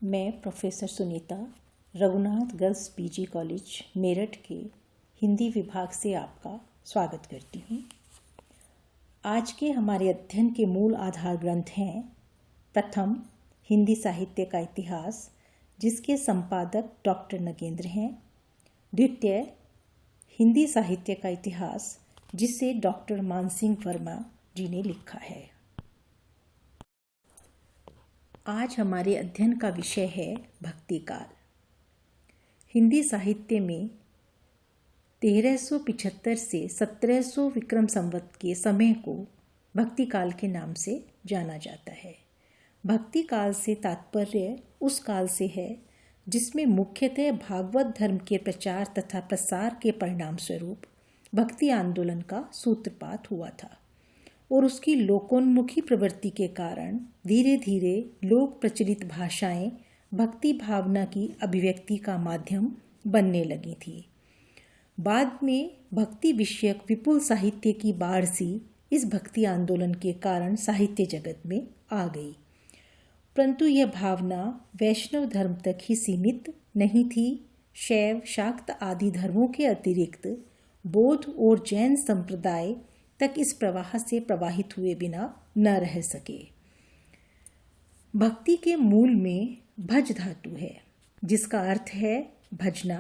मैं professor Sunita Raghunath girls PG college Meerut के हिंदी विभाग से आपका स्वागत करती हूँ। आज के हमारे अध्ययन के मूल आधार ग्रंथ हैं प्रथम हिंदी साहित्य का इतिहास, जिसके संपादक डॉक्टर नगेंद्र हैं। द्वितीय हिंदी साहित्य का इतिहास, जिसे डॉक्टर मानसिंह वर्मा जी ने लिखा है। आज हमारे अध्ययन का विषय है भक्ति काल। हिंदी साहित्य में 1375 से 1700 विक्रम संवत के समय को भक्ति काल के नाम से जाना जाता है। भक्ति काल से तात्पर्य उस काल से है जिसमें मुख्यतः भागवत धर्म के प्रचार तथा प्रसार के परिणाम स्वरूप भक्ति आंदोलन का सूत्रपात हुआ था और उसकी लोकोन्मुखी प्रवृत्ति के कारण धीरे धीरे लोक प्रचलित भाषाएं भक्ति भावना की अभिव्यक्ति का माध्यम बनने लगी थी। बाद में भक्ति विषयक विपुल साहित्य की बाढ़ सी इस भक्ति आंदोलन के कारण साहित्य जगत में आ गई, परंतु यह भावना वैष्णव धर्म तक ही सीमित नहीं थी। शैव, शाक्त आदि धर्मों के अतिरिक्त बौद्ध और जैन संप्रदाय तक इस प्रवाह से प्रवाहित हुए बिना न रह सके। भक्ति के मूल में भज धातु है, जिसका अर्थ है भजना।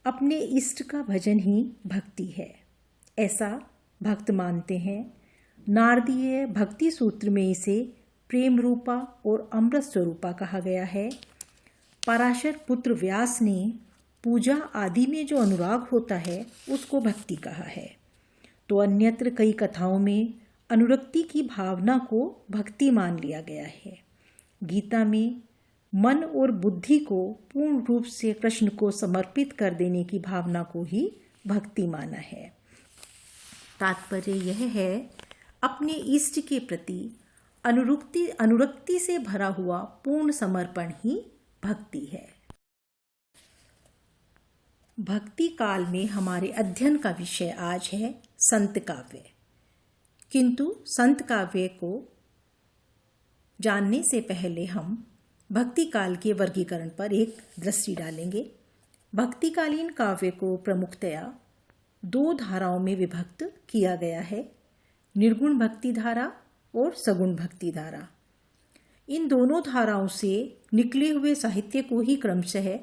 अपने इष्ट का भजन ही भक्ति है, ऐसा भक्त मानते हैं। नारदीय भक्ति सूत्र में इसे प्रेम रूपा और अमृत स्वरूपा कहा गया है। पराशर पुत्र व्यास ने पूजा आदि में जो अनुराग होता है उसको भक्ति कहा है, तो अन्यत्र कई कथाओं में अनुरक्ति की भावना को भक्ति मान लिया गया है। गीता में मन और बुद्धि को पूर्ण रूप से कृष्ण को समर्पित कर देने की भावना को ही भक्ति माना है। तात्पर्य यह है, अपने इष्ट के प्रति अनुरक्ति से भरा हुआ पूर्ण समर्पण ही भक्ति है। भक्ति काल में हमारे अध्ययन का विषय आज है संत काव्य। किंतु संत काव्य को जानने से पहले हम भक्ति काल के वर्गीकरण पर एक दृष्टि डालेंगे। भक्तिकालीन काव्य को प्रमुखतया दो धाराओं में विभक्त किया गया है, निर्गुण भक्ति धारा और सगुण भक्ति धारा। इन दोनों धाराओं से निकले हुए साहित्य को ही क्रमशः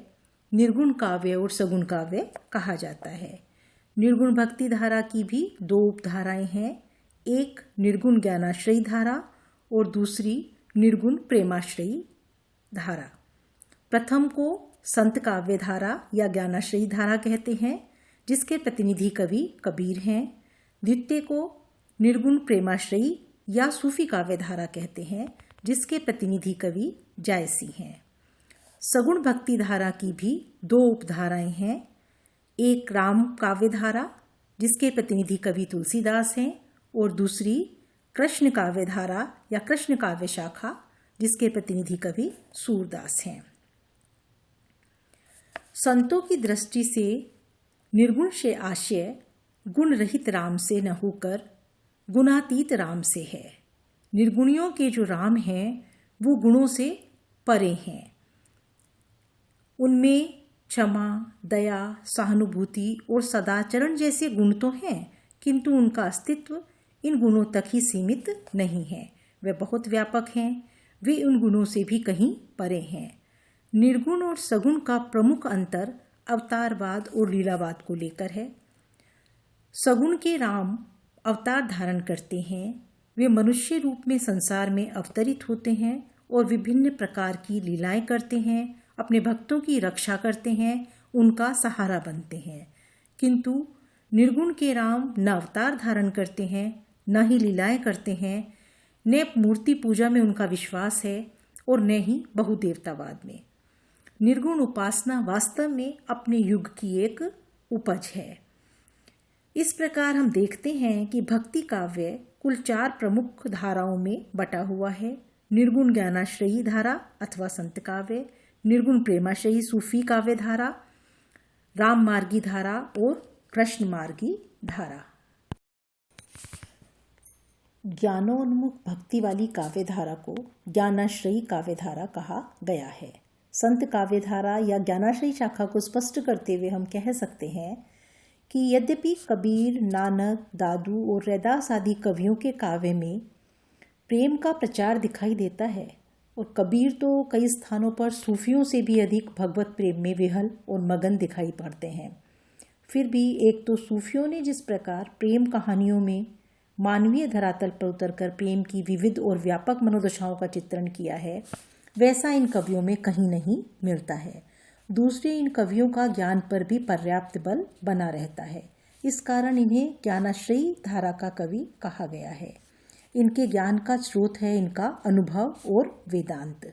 निर्गुण काव्य और सगुण काव्य कहा जाता है। निर्गुण भक्ति धारा की भी दो उपधाराएं हैं, एक निर्गुण ज्ञानाश्रयी धारा और दूसरी निर्गुण प्रेमाश्रयी धारा। प्रथम को संत काव्य धारा या ज्ञानाश्रयी धारा कहते हैं, जिसके प्रतिनिधि कवि कबीर हैं। द्वितीय को निर्गुण प्रेमाश्रयी या सूफी काव्य धारा कहते हैं, जिसके प्रतिनिधि कवि जायसी हैं। सगुण भक्ति धारा की भी दो उपधाराएं हैं, एक राम काव्य धारा जिसके प्रतिनिधि कवि तुलसीदास हैं और दूसरी कृष्ण काव्य धारा या कृष्ण काव्य शाखा जिसके प्रतिनिधि कवि सूरदास हैं। संतों की दृष्टि से निर्गुण से आशय गुण रहित राम से न होकर गुणातीत राम से है। निर्गुणियों के जो राम हैं वो गुणों से परे हैं। उनमें क्षमा, दया, सहानुभूति और सदाचरण जैसे गुण तो हैं, किंतु उनका अस्तित्व इन गुणों तक ही सीमित नहीं है। वे बहुत व्यापक हैं, वे उन गुणों से भी कहीं परे हैं। निर्गुण और सगुण का प्रमुख अंतर अवतारवाद और लीलावाद को लेकर है। सगुण के राम अवतार धारण करते हैं, वे मनुष्य रूप में संसार में अवतरित होते हैं और विभिन्न प्रकार की लीलाएं करते हैं, अपने भक्तों की रक्षा करते हैं, उनका सहारा बनते हैं। किंतु निर्गुण के राम न अवतार धारण करते हैं, न ही लीलाएं करते हैं, न मूर्ति पूजा में उनका विश्वास है और न ही बहुदेवतावाद में। निर्गुण उपासना वास्तव में अपने युग की एक उपज है। इस प्रकार हम देखते हैं कि भक्ति काव्य कुल 4 प्रमुख धाराओं में बटा हुआ है। निर्गुण ज्ञानाश्रयी धारा अथवा संत काव्य, निर्गुण प्रेमाश्रयी सूफी काव्य धारा, राम मार्गी धारा और कृष्ण मार्गी धारा। ज्ञानोन्मुख भक्ति वाली काव्य धारा को ज्ञानाश्रयी काव्य धारा कहा गया है। संत काव्यधारा या ज्ञानाश्रयी शाखा को स्पष्ट करते हुए हम कह सकते हैं कि यद्यपि कबीर, नानक, दादू और रैदास आदि कवियों के काव्य में प्रेम का प्रचार दिखाई देता है और कबीर तो कई स्थानों पर सूफियों से भी अधिक भगवत प्रेम में विहल और मगन दिखाई पड़ते हैं, फिर भी एक तो सूफियों ने जिस प्रकार प्रेम कहानियों में मानवीय धरातल पर उतरकर प्रेम की विविध और व्यापक मनोदशाओं का चित्रण किया है, वैसा इन कवियों में कहीं नहीं मिलता है। दूसरे, इन कवियों का ज्ञान पर भी पर्याप्त बल बना रहता है। इस कारण इन्हें ज्ञानाश्रयी धारा का कवि कहा गया है। इनके ज्ञान का स्रोत है इनका अनुभव और वेदांत।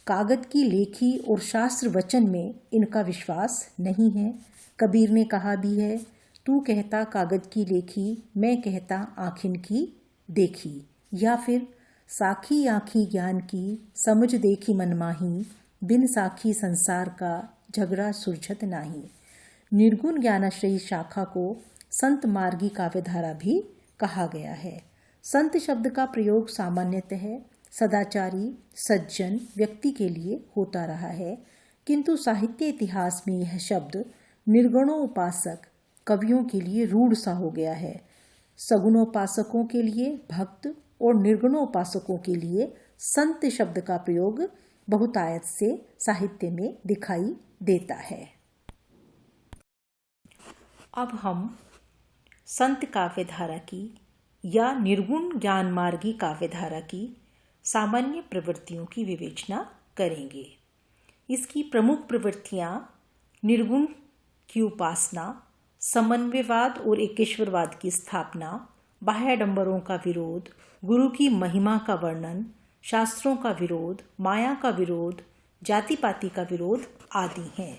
कागज की लेखी और शास्त्र वचन में इनका विश्वास नहीं है। कबीर ने कहा भी है, तू कहता कागज की लेखी, मैं कहता आँखिन की देखी। या फिर साखी आँखी ज्ञान की, समझ देखी मनमाही, बिन साखी संसार का झगड़ा सुरझत नाही। निर्गुण ज्ञानाश्रयी शाखा को संत मार्गी काव्यधारा भी कहा गया है। संत शब्द का प्रयोग सामान्यतः सदाचारी सज्जन व्यक्ति के लिए होता रहा है, किंतु साहित्य इतिहास में यह शब्द निर्गुणोपासक कवियों के लिए रूढ़ सा हो गया है। सगुणोपासकों के लिए भक्त और निर्गुणोपासकों के लिए संत शब्द का प्रयोग बहुतायत से साहित्य में दिखाई देता है। अब हम संत काव्यधारा की या निर्गुण ज्ञान मार्गी काव्यधारा की सामान्य प्रवृत्तियों की विवेचना करेंगे। इसकी प्रमुख प्रवृत्तियां निर्गुण की उपासना, समन्वयवाद और एकेश्वरवाद की स्थापना, बाह्याडंबरों का विरोध, गुरु की महिमा का वर्णन, शास्त्रों का विरोध, माया का विरोध, जाति पाति का विरोध आदि हैं।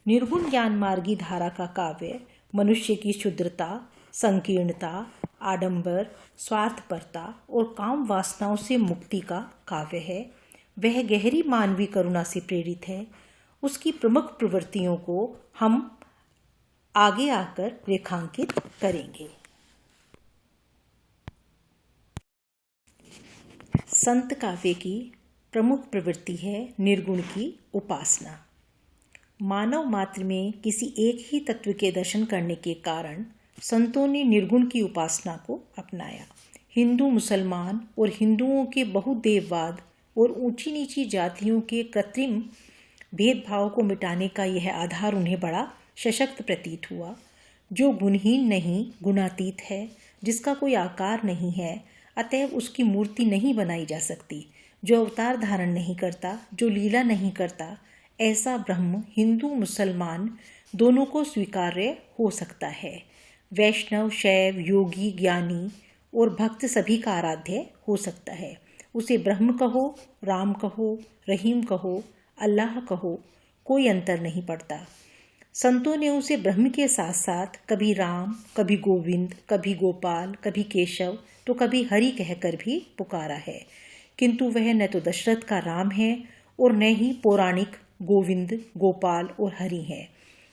निर्गुण ज्ञान मार्गी धारा का काव्य मनुष्य की शुद्रता, संकीर्णता, आडंबर, स्वार्थपरता और काम वासनाओं से मुक्ति का काव्य है। वह गहरी मानवीय करुणा से प्रेरित है। उसकी प्रमुख प्रवृत्तियों को हम आगे आकर रेखांकित करेंगे। संत काव्य की प्रमुख प्रवृत्ति है निर्गुण की उपासना। मानव मात्र में किसी एक ही तत्व के दर्शन करने के कारण संतों ने निर्गुण की उपासना को अपनाया। हिंदू, मुसलमान और हिंदुओं के बहुदेववाद और ऊंची नीची जातियों के कृत्रिम भेदभाव को मिटाने का यह आधार उन्हें बड़ा सशक्त प्रतीत हुआ। जो गुणहीन नहीं, गुणातीत है, जिसका कोई आकार नहीं है, अतएव उसकी मूर्ति नहीं बनाई जा सकती। जो अवतार धारण नहीं करता, जो लीला नहीं करता, ऐसा ब्रह्म हिंदू मुसलमान दोनों को स्वीकार्य हो सकता है। वैष्णव, शैव, योगी, ज्ञानी और भक्त सभी का आराध्य हो सकता है। उसे ब्रह्म कहो, राम कहो, रहीम कहो, अल्लाह कहो, कोई अंतर नहीं पड़ता। संतों ने उसे ब्रह्म के साथ साथ कभी राम, कभी गोविंद, कभी गोपाल, कभी केशव तो कभी हरि कहकर भी पुकारा है, किंतु वह न तो दशरथ का राम है और न ही पौराणिक गोविंद, गोपाल और हरि है।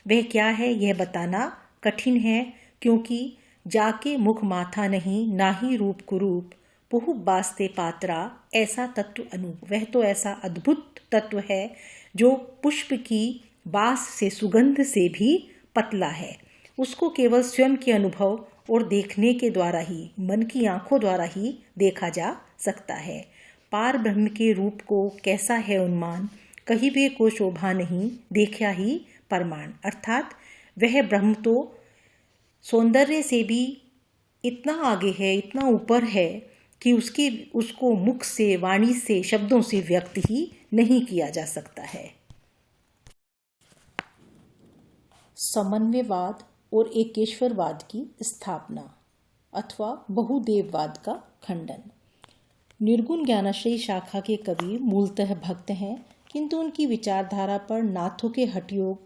वह क्या है यह बताना कठिन है, क्योंकि जाके मुख माथा नहीं, ना ही रूप कुरूप, पुहु बास्ते पात्रा, ऐसा तत्व अनूप। वह तो ऐसा अद्भुत तत्व है जो पुष्प की बास से, सुगंध से भी पतला है। उसको केवल स्वयं के अनुभव और देखने के द्वारा ही, मन की आंखों द्वारा ही देखा जा सकता है। पार ब्रह्म के रूप को कैसा है उन्मान, कहीं भी को शोभा नहीं, देखा ही परमाण। अर्थात वह ब्रह्म तो सौंदर्य से भी इतना आगे है, इतना ऊपर है कि उसको मुख से, वाणी से, शब्दों से व्यक्त ही नहीं किया जा सकता है। समन्वयवाद और एकेश्वरवाद की स्थापना अथवा बहुदेववाद का खंडन। निर्गुण ज्ञानाश्रयी शाखा के कवि मूलतः भक्त हैं, किंतु उनकी विचारधारा पर नाथों के हठयोग,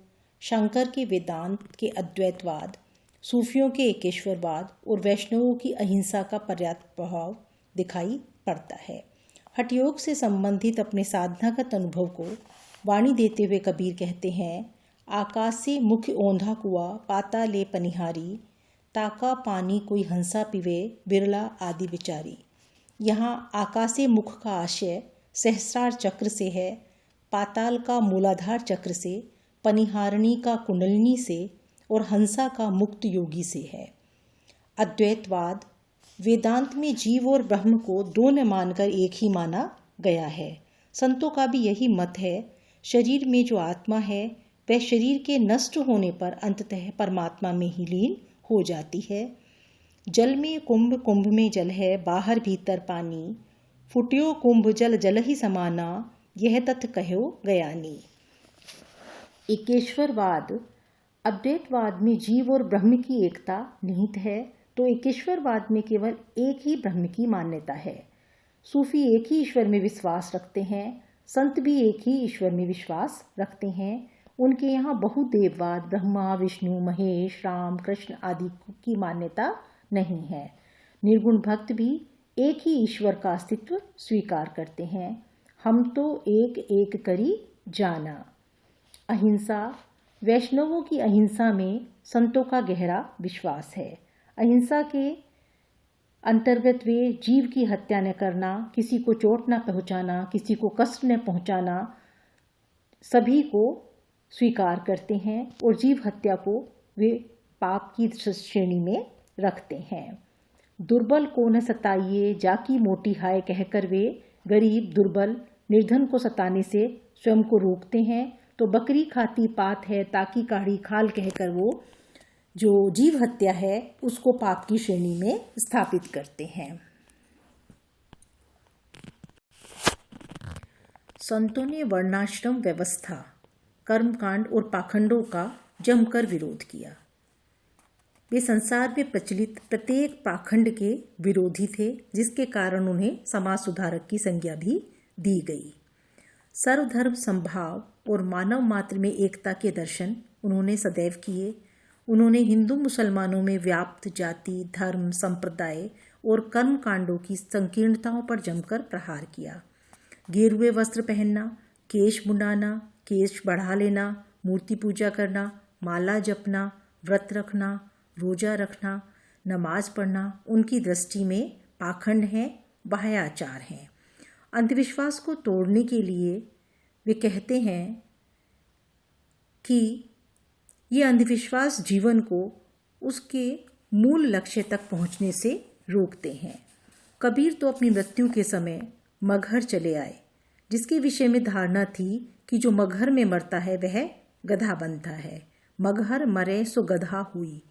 शंकर के वेदांत के अद्वैतवाद, सूफियों के एकेश्वरवाद और वैष्णवों की अहिंसा का पर्याप्त प्रभाव दिखाई पड़ता है। हठयोग से संबंधित अपने साधनागत अनुभव को वाणी देते हुए कबीर कहते हैं, आकाश से मुख ओंधा कुआ, पाता ले पनिहारी, ताका पानी कोई हंसा पिवे, बिरला आदि विचारी। यहाँ आकाशे मुख का आशय सहस्रार चक्र से है, पाताल का मूलाधार चक्र से, पनिहारिणी का कुंडलिनी से और हंसा का मुक्त योगी से है। अद्वैतवाद वेदांत में जीव और ब्रह्म को दो न मानकर एक ही माना गया है। संतों का भी यही मत है। शरीर में जो आत्मा है वह शरीर के नष्ट होने पर अंततः परमात्मा में ही लीन हो जाती है। जल में कुंभ, कुंभ में जल है, बाहर भीतर पानी, फुट्यो कुंभ जल जल ही समाना, यह तथ कहो गयानी। एकेश्वरवाद अद्वैतवाद में जीव और ब्रह्म की एकता निहित है, तो एकेश्वरवाद में केवल एक ही ब्रह्म की मान्यता है। सूफी एक ही ईश्वर में विश्वास रखते हैं, संत भी एक ही ईश्वर में विश्वास रखते हैं। उनके यहाँ बहुदेववाद, ब्रह्मा विष्णु महेश राम कृष्ण आदि की मान्यता नहीं है। निर्गुण भक्त भी एक ही ईश्वर का अस्तित्व स्वीकार करते हैं। हम तो एक एक करी जाना। अहिंसा वैष्णवों की अहिंसा में संतों का गहरा विश्वास है। अहिंसा के अंतर्गत वे जीव की हत्या न करना, किसी को चोट न पहुंचाना, किसी को कष्ट न पहुंचाना, सभी को स्वीकार करते हैं और जीव हत्या को वे पाप की श्रेणी में रखते हैं। दुर्बल को न सताइए जाकी मोटी हाय कहकर वे गरीब दुर्बल निर्धन को सताने से स्वयं को रोकते हैं। तो बकरी खाती पात है ताकि काढ़ी खाल कहकर वो जो जीव हत्या है उसको पाप की श्रेणी में स्थापित करते हैं। संतों ने वर्णाश्रम व्यवस्था, कर्मकांड और पाखंडों का जमकर विरोध किया। वे संसार में प्रचलित प्रत्येक पाखंड के विरोधी थे, जिसके कारण उन्हें समाज सुधारक की संज्ञा भी दी गई। सर्वधर्म संभाव और मानव मात्र में एकता के दर्शन उन्होंने सदैव किए। उन्होंने हिंदू मुसलमानों में व्याप्त जाति, धर्म, संप्रदाय और कर्म कांडों की संकीर्णताओं पर जमकर प्रहार किया। गेरुए वस्त्र पहनना, केश मुंडाना, केश बढ़ा लेना, मूर्ति पूजा करना, माला जपना, व्रत रखना, रोजा रखना, नमाज पढ़ना उनकी दृष्टि में पाखंड हैं, बाह्याचार हैं। अंधविश्वास को तोड़ने के लिए वे कहते हैं कि ये अंधविश्वास जीवन को उसके मूल लक्ष्य तक पहुंचने से रोकते हैं। कबीर तो अपनी मृत्यु के समय मगहर चले आए, जिसके विषय में धारणा थी कि जो मगहर में मरता है वह गधा बनता है। मगहर मरे सो गधा हुई।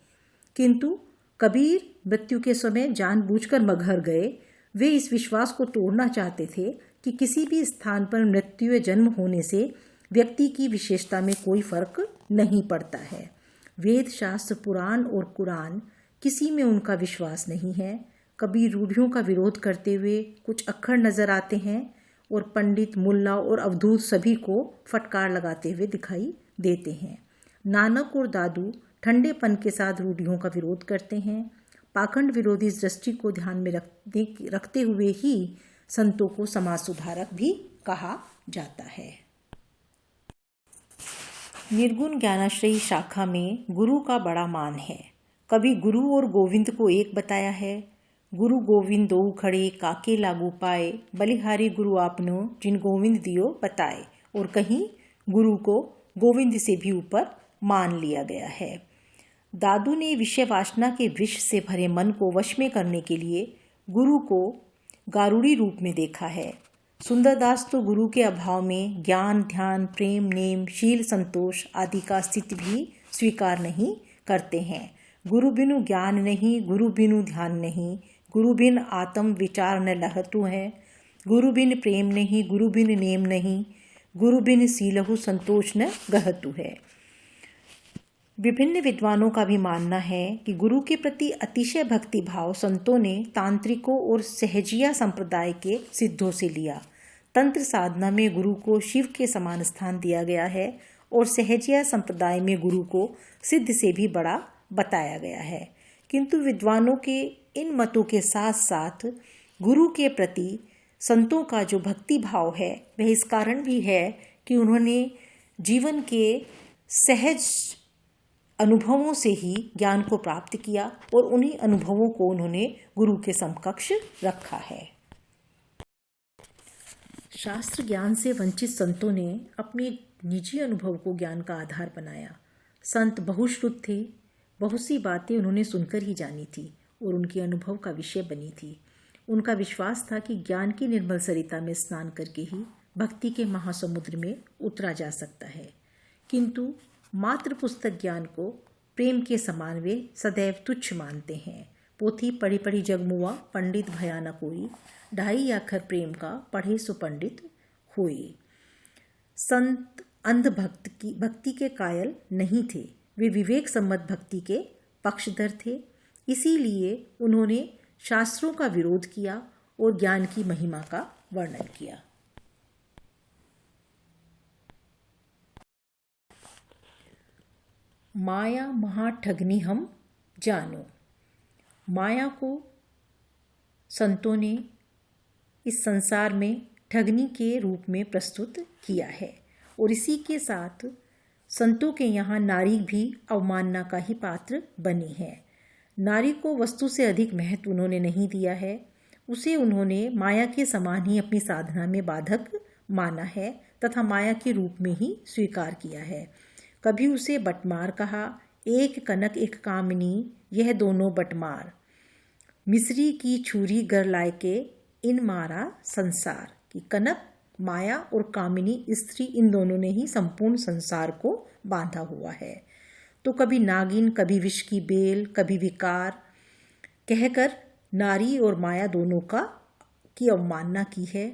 किंतु कबीर मृत्यु के समय जानबूझकर मगहर गए। वे इस विश्वास को तोड़ना चाहते थे कि किसी भी स्थान पर मृत्यु या जन्म होने से व्यक्ति की विशेषता में कोई फर्क नहीं पड़ता है। वेद शास्त्र, पुराण और कुरान किसी में उनका विश्वास नहीं है। कबीर रूढ़ियों का विरोध करते हुए कुछ अक्खर नजर आते हैं और पंडित, मुल्ला और अवधूत सभी को फटकार लगाते हुए दिखाई देते हैं। नानक और दादू ठंडेपन के साथ रूढ़ियों का विरोध करते हैं। पाखंड विरोधी इस दृष्टि को ध्यान में रखते हुए ही संतों को समाज सुधारक भी कहा जाता है। निर्गुण ज्ञानाश्रयी शाखा में गुरु का बड़ा मान है। कभी गुरु और गोविंद को एक बताया है। गुरु गोविंद दो खड़े काके लागू पाए, बलिहारी गुरु आपनो जिन गोविंद दियो बताए। और कहीं गुरु को गोविंद से भी ऊपर मान लिया गया है। दादू ने विषय वासना के विष से भरे मन को वश में करने के लिए गुरु को गारुड़ी रूप में देखा है। सुंदरदास तो गुरु के अभाव में ज्ञान, ध्यान, प्रेम, नेम, शील, संतोष आदि का अस्तित्व भी स्वीकार नहीं करते हैं। गुरु बिनु ज्ञान नहीं, गुरु बिनु ध्यान नहीं, गुरु बिन आत्म विचार न लहतु है, गुरु बिन प्रेम नहीं, गुरु बिन नेम नहीं, गुरु बिन सीलहु संतोष न गहतु है। विभिन्न विद्वानों का भी मानना है कि गुरु के प्रति अतिशय भक्ति भाव संतों ने तांत्रिकों और सहजिया संप्रदाय के सिद्धों से लिया। तंत्र साधना में गुरु को शिव के समान स्थान दिया गया है और सहजिया संप्रदाय में गुरु को सिद्ध से भी बड़ा बताया गया है। किंतु विद्वानों के इन मतों के साथ साथ गुरु के प्रति संतों का जो भक्ति भाव है वह इस कारण भी है कि उन्होंने जीवन के सहज अनुभवों से ही ज्ञान को प्राप्त किया और उन्हीं अनुभवों को उन्होंने गुरु के समकक्ष रखा है। शास्त्र ज्ञान से वंचित संतों ने अपने निजी अनुभव को ज्ञान का आधार बनाया। संत बहुश्रुत थे, बहुत सी बातें उन्होंने सुनकर ही जानी थी और उनके अनुभव का विषय बनी थी। उनका विश्वास था कि ज्ञान की निर्मल सरिता में स्नान करके ही भक्ति के महासमुद्र में उतरा जा सकता है, किंतु मात्र पुस्तक ज्ञान को प्रेम के समान वे सदैव तुच्छ मानते हैं। पोथी पढ़ी पढ़ी जगमुआ, पंडित भया न कोई, ढाई आखर प्रेम का पढ़े सो पंडित होए। संत अंध भक्ति के कायल नहीं थे, वे विवेक सम्मत भक्ति के पक्षधर थे। इसीलिए उन्होंने शास्त्रों का विरोध किया और ज्ञान की महिमा का वर्णन किया। माया महाठगनी हम जानो। माया को संतों ने इस संसार में ठगनी के रूप में प्रस्तुत किया है और इसी के साथ संतों के यहाँ नारी भी अवमानना का ही पात्र बनी है। नारी को वस्तु से अधिक महत्व उन्होंने नहीं दिया है, उसे उन्होंने माया के समान ही अपनी साधना में बाधक माना है तथा माया के रूप में ही स्वीकार किया है। कभी उसे बटमार कहा, एक कनक एक कामिनी यह दोनों बटमार, मिस्री की छुरी गर लाए के इन मारा संसार। कि कनक, माया और कामिनी स्त्री, इन दोनों ने ही संपूर्ण संसार को बांधा हुआ है। तो कभी नागिन, कभी विष की बेल, कभी विकार कहकर नारी और माया दोनों की अवमानना की है।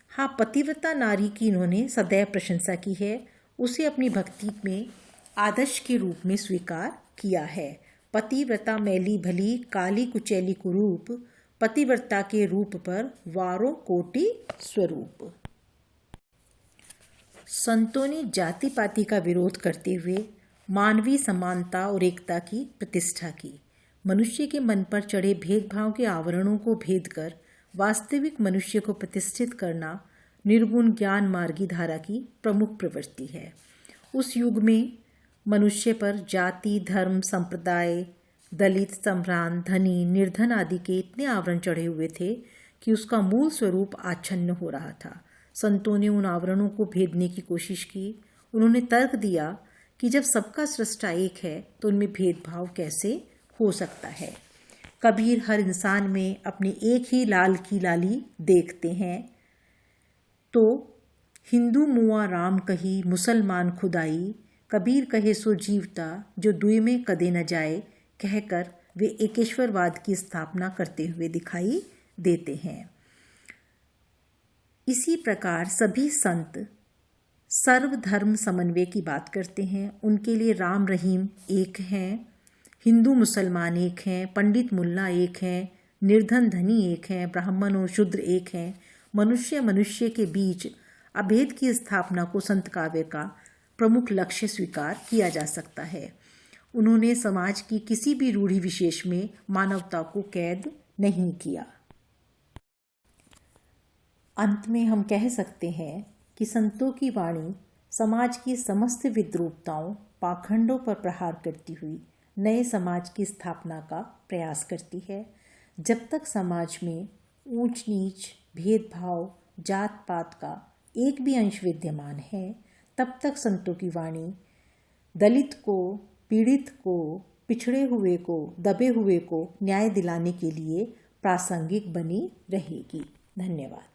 हाँ, पतिव्रता नारी की इन्होंने सदैव प्रशंसा की है, उसे अपनी भक्ति में आदर्श के रूप में स्वीकार किया है। पतिव्रता मैली भली, काली कुचैली कुरूप, पतिव्रता के रूप पर वारों कोटि स्वरूप। संतों ने जाति पाति का विरोध करते हुए मानवीय समानता और एकता की प्रतिष्ठा की। मनुष्य के मन पर चढ़े भेदभाव के आवरणों को भेद कर वास्तविक मनुष्य को प्रतिष्ठित करना निर्गुण ज्ञान मार्गी धारा की प्रमुख प्रवृत्ति है। उस युग में मनुष्य पर जाति, धर्म, संप्रदाय, दलित, सम्भ्रांत, धनी, निर्धन आदि के इतने आवरण चढ़े हुए थे कि उसका मूल स्वरूप आच्छन्न हो रहा था। संतों ने उन आवरणों को भेदने की कोशिश की। उन्होंने तर्क दिया कि जब सबका सृष्टा एक है तो उनमें भेदभाव कैसे हो सकता है। कबीर हर इंसान में अपने एक ही लाल की लाली देखते हैं, तो हिंदू मुआ राम कही, मुसलमान खुदाई, कबीर कहे सो जीवता जो दुई में कदे न जाए, कहकर वे एकेश्वरवाद की स्थापना करते हुए दिखाई देते हैं। इसी प्रकार सभी संत सर्वधर्म समन्वय की बात करते हैं। उनके लिए राम रहीम एक हैं, हिंदू मुसलमान एक हैं, पंडित मुल्ला एक हैं, निर्धन धनी एक हैं, ब्राह्मण और शूद्र एक हैं। मनुष्य मनुष्य के बीच अभेद की स्थापना को संत काव्य का प्रमुख लक्ष्य स्वीकार किया जा सकता है। उन्होंने समाज की किसी भी रूढ़ि विशेष में मानवता को कैद नहीं किया। अंत में हम कह सकते हैं कि संतों की वाणी समाज की समस्त विद्रूपताओं, पाखंडों पर प्रहार करती हुई नए समाज की स्थापना का प्रयास करती है। जब तक समाज में ऊंच नीच, भेदभाव, जात पात का एक भी अंश विद्यमान है, तब तक संतों की वाणी दलित को, पीड़ित को, पिछड़े हुए को, दबे हुए को न्याय दिलाने के लिए प्रासंगिक बनी रहेगी। धन्यवाद।